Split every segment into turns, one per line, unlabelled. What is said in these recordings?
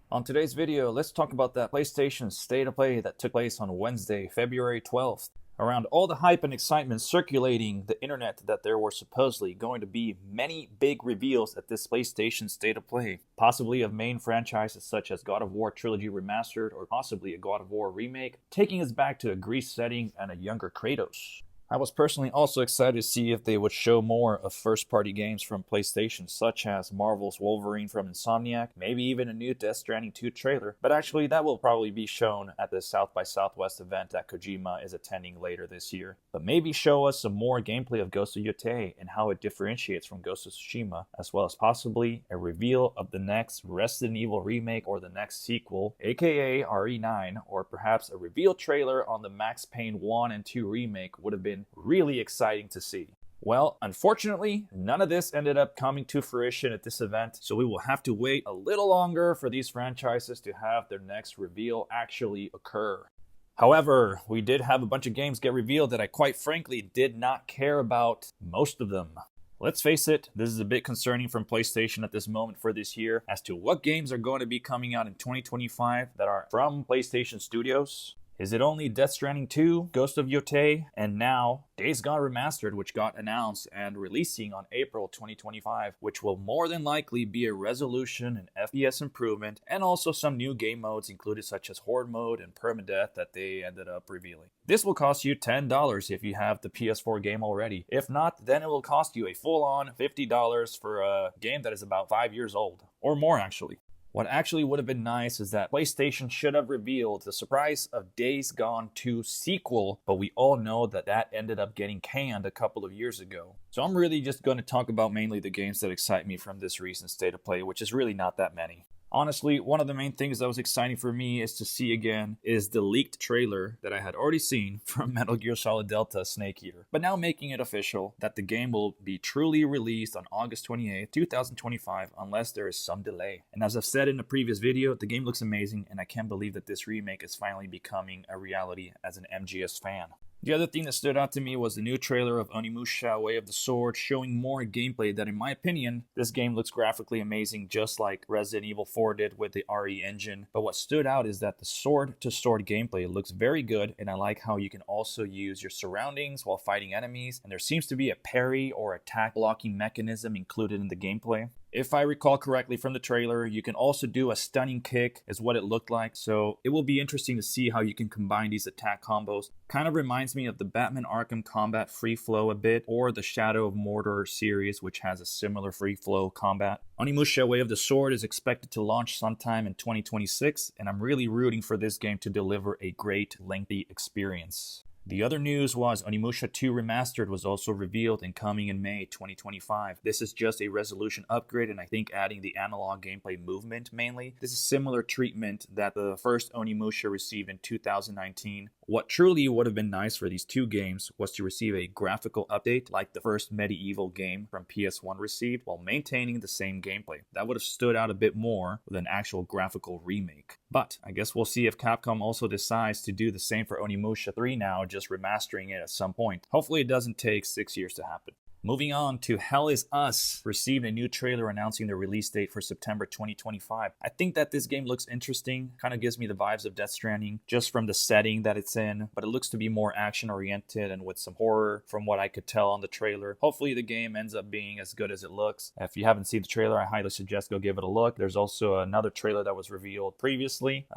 On today's video, let's talk about that PlayStation State of Play that took place on Wednesday, February 12th. Around all the hype and excitement circulating the internet that there were supposedly going to be many big reveals at this PlayStation State of Play, possibly of main franchises such as God of War Trilogy Remastered or possibly a God of War remake, taking us back to a Greece setting and a younger Kratos. I was personally also excited to see if they would show more of first-party games from PlayStation, such as Marvel's Wolverine from Insomniac, maybe even a new Death Stranding 2 trailer, but actually that will probably be shown at the South by Southwest event that Kojima is attending later this year. But maybe show us some more gameplay of Ghost of Yotei and how it differentiates from Ghost of Tsushima, as well as possibly a reveal of the next Resident Evil remake or the next sequel, aka RE9, or perhaps a reveal trailer on the Max Payne 1 and 2 remake would have been really exciting to see. Well, unfortunately, none of this ended up coming to fruition at this event, so we will have to wait a little longer for these franchises to have their next reveal actually occur. However, we did have a bunch of games get revealed that I quite frankly did not care about most of them. Let's face it, this is a bit concerning from PlayStation at this moment for this year as to what games are going to be coming out in 2025 that are from PlayStation Studios. Is it only Death Stranding 2, Ghost of Yotei, and now Days Gone Remastered, which got announced and releasing on April 2025, which will more than likely be a resolution and FPS improvement, and also some new game modes included such as Horde mode and Permadeath that they ended up revealing. This will cost you $10 if you have the PS4 game already. If not, then it will cost you a full-on $50 for a game that is about 5 years old, or more actually. What actually would have been nice is that PlayStation should have revealed the surprise of Days Gone 2 sequel, but we all know that that ended up getting canned a couple of years ago. So I'm really just going to talk about mainly the games that excite me from this recent State of Play, which is really not that many. Honestly, one of the main things that was exciting for me is to see again is the leaked trailer that I had already seen from Metal Gear Solid Delta Snake Eater, but now making it official that the game will be truly released on August 28th, 2025 unless there is some delay. And as I've said in a previous video, the game looks amazing and I can't believe that this remake is finally becoming a reality as an MGS fan. The other thing that stood out to me was the new trailer of Onimusha Way of the Sword, showing more gameplay that in my opinion, this game looks graphically amazing just like Resident Evil 4 did with the RE engine. But what stood out is that the sword-to-sword gameplay looks very good, and I like how you can also use your surroundings while fighting enemies, and there seems to be a parry or attack blocking mechanism included in the gameplay. If I recall correctly from the trailer, you can also do a stunning kick is what it looked like, so it will be interesting to see how you can combine these attack combos. Kind of reminds me of the Batman Arkham combat free flow a bit, or the Shadow of Mordor series, which has a similar free flow combat. Onimusha Way of the Sword is expected to launch sometime in 2026, and I'm really rooting for this game to deliver a great lengthy experience. The other news was Onimusha 2 Remastered was also revealed and coming in May 2025. This is just a resolution upgrade and I think adding the analog gameplay movement mainly. This is similar treatment that the first Onimusha received in 2019. What truly would have been nice for these two games was to receive a graphical update like the first medieval game from PS1 received while maintaining the same gameplay. That would have stood out a bit more with an actual graphical remake. But I guess we'll see if Capcom also decides to do the same for Onimusha 3 now, just remastering it at some point. Hopefully it doesn't take 6 years to happen. Moving on to Hell Is Us, received a new trailer announcing the release date for September 2025. I think that this game looks interesting, kind of gives me the vibes of Death Stranding, just from the setting that it's in, but it looks to be more action-oriented and with some horror from what I could tell on the trailer. Hopefully the game ends up being as good as it looks. If you haven't seen the trailer, I highly suggest go give it a look. There's also another trailer that was revealed previously.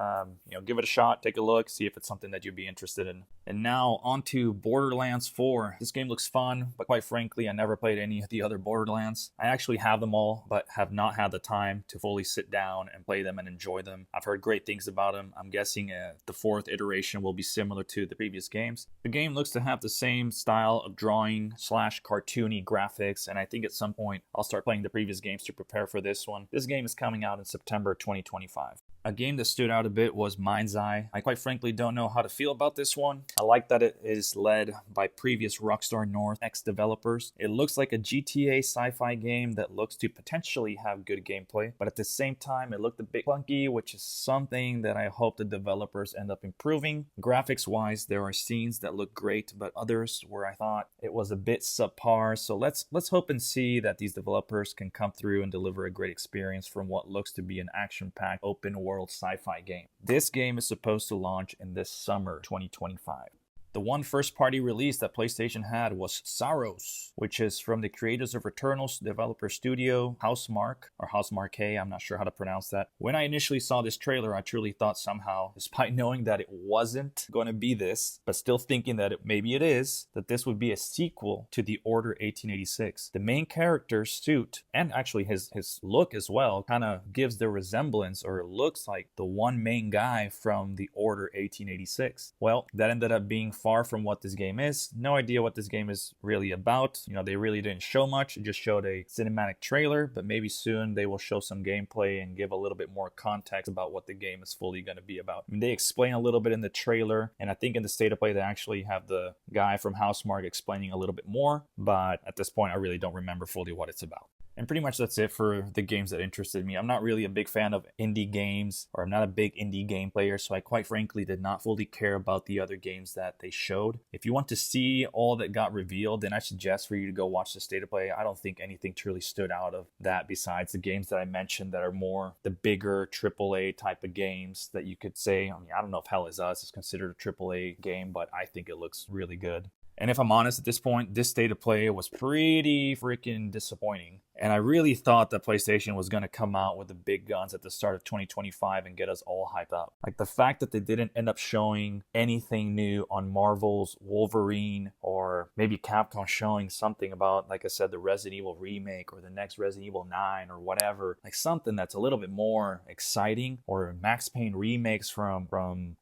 Give it a shot, take a look, see if it's something that you'd be interested in. And now on to Borderlands 4. This game looks fun, but quite frankly, I never played any of the other Borderlands. I actually have them all, but have not had the time to fully sit down and play them and enjoy them. I've heard great things about them. I'm guessing the fourth iteration will be similar to the previous games. The game looks to have the same style of drawing / cartoony graphics, and I think at some point I'll start playing the previous games to prepare for this one. This game is coming out in September 2025. A game that stood out a bit was Mind's Eye. I quite frankly don't know how to feel about this one. I like that it is led by previous Rockstar North ex-developers. It looks like a GTA sci-fi game that looks to potentially have good gameplay, but at the same time it looked a bit clunky, which is something that I hope the developers end up improving. Graphics-wise, there are scenes that look great, but others where I thought it was a bit subpar. So let's hope and see that these developers can come through and deliver a great experience from what looks to be an action-packed open world world sci-fi game. This game is supposed to launch in this summer 2025. The one first-party release that PlayStation had was Saros, which is from the creators of Returnal's developer studio, Housemarque, or Housemarque, I'm not sure how to pronounce that. When I initially saw this trailer, I truly thought somehow, despite knowing that it wasn't going to be this, but still thinking that maybe it is, that this would be a sequel to The Order 1886. The main character's suit, and actually his look as well, kind of gives the resemblance, or looks like the one main guy from The Order 1886. Well, that ended up being far from what this game is. No idea what this game is really about. You know, they really didn't show much. It just showed a cinematic trailer, but maybe soon they will show some gameplay and give a little bit more context about what the game is fully going to be about. I mean, they explain a little bit in the trailer, and I think in the state of play they actually have the guy from Housemarque explaining a little bit more, but at this point I really don't remember fully what it's about. And pretty much that's it for the games that interested me. I'm not really a big fan of indie games, or I'm not a big indie game player, so I quite frankly did not fully care about the other games that they showed. If you want to see all that got revealed, then I suggest for you to go watch the state of play. I don't think anything truly stood out of that besides the games that I mentioned that are more the bigger AAA type of games that you could say, I mean, I don't know if Hell Is Us is considered a AAA game, but I think it looks really good. And if I'm honest at this point, this state of play was pretty freaking disappointing. And I really thought that PlayStation was going to come out with the big guns at the start of 2025 and get us all hyped up. Like the fact that they didn't end up showing anything new on Marvel's Wolverine, or maybe Capcom showing something about, like I said, the Resident Evil remake or the next Resident Evil 9 or whatever. Like something that's a little bit more exciting, or Max Payne remakes from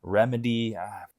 Remedy.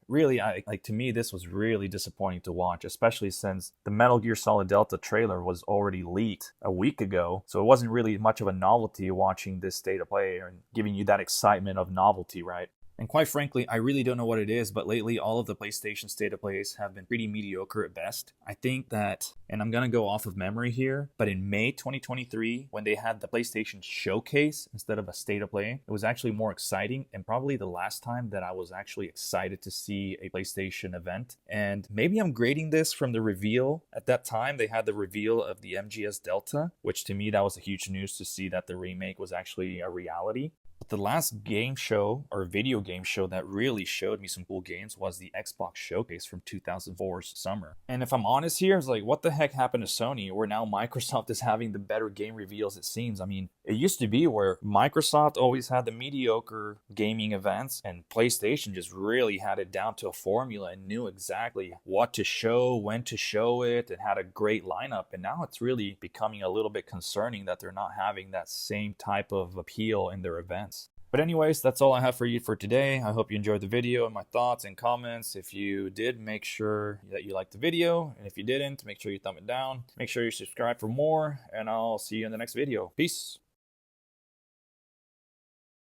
Really, to me, this was really disappointing to watch, especially since the Metal Gear Solid Delta trailer was already leaked a week ago. So it wasn't really much of a novelty watching this state of play and giving you that excitement of novelty, right? And quite frankly, I really don't know what it is, but lately all of the PlayStation state of plays have been pretty mediocre at best. I think that, and I'm going to go off of memory here, but in May 2023, when they had the PlayStation Showcase instead of a state of play, it was actually more exciting, and probably the last time that I was actually excited to see a PlayStation event. And maybe I'm grading this from the reveal. At that time, they had the reveal of the MGS Delta, which to me, that was a huge news to see that the remake was actually a reality. But the last game show, or video game show, that really showed me some cool games was the Xbox Showcase from 2004's summer. And if I'm honest here, it's like, what the heck happened to Sony, where now Microsoft is having the better game reveals, it seems? I mean, it used to be where Microsoft always had the mediocre gaming events, and PlayStation just really had it down to a formula and knew exactly what to show, when to show it, and had a great lineup. And now it's really becoming a little bit concerning that they're not having that same type of appeal in their events. But anyways, that's all I have for you for today. I hope you enjoyed the video and my thoughts and comments. If you did, make sure that you liked the video. And if you didn't, make sure you thumb it down. Make sure you subscribe for more, and I'll see you in the next video. Peace.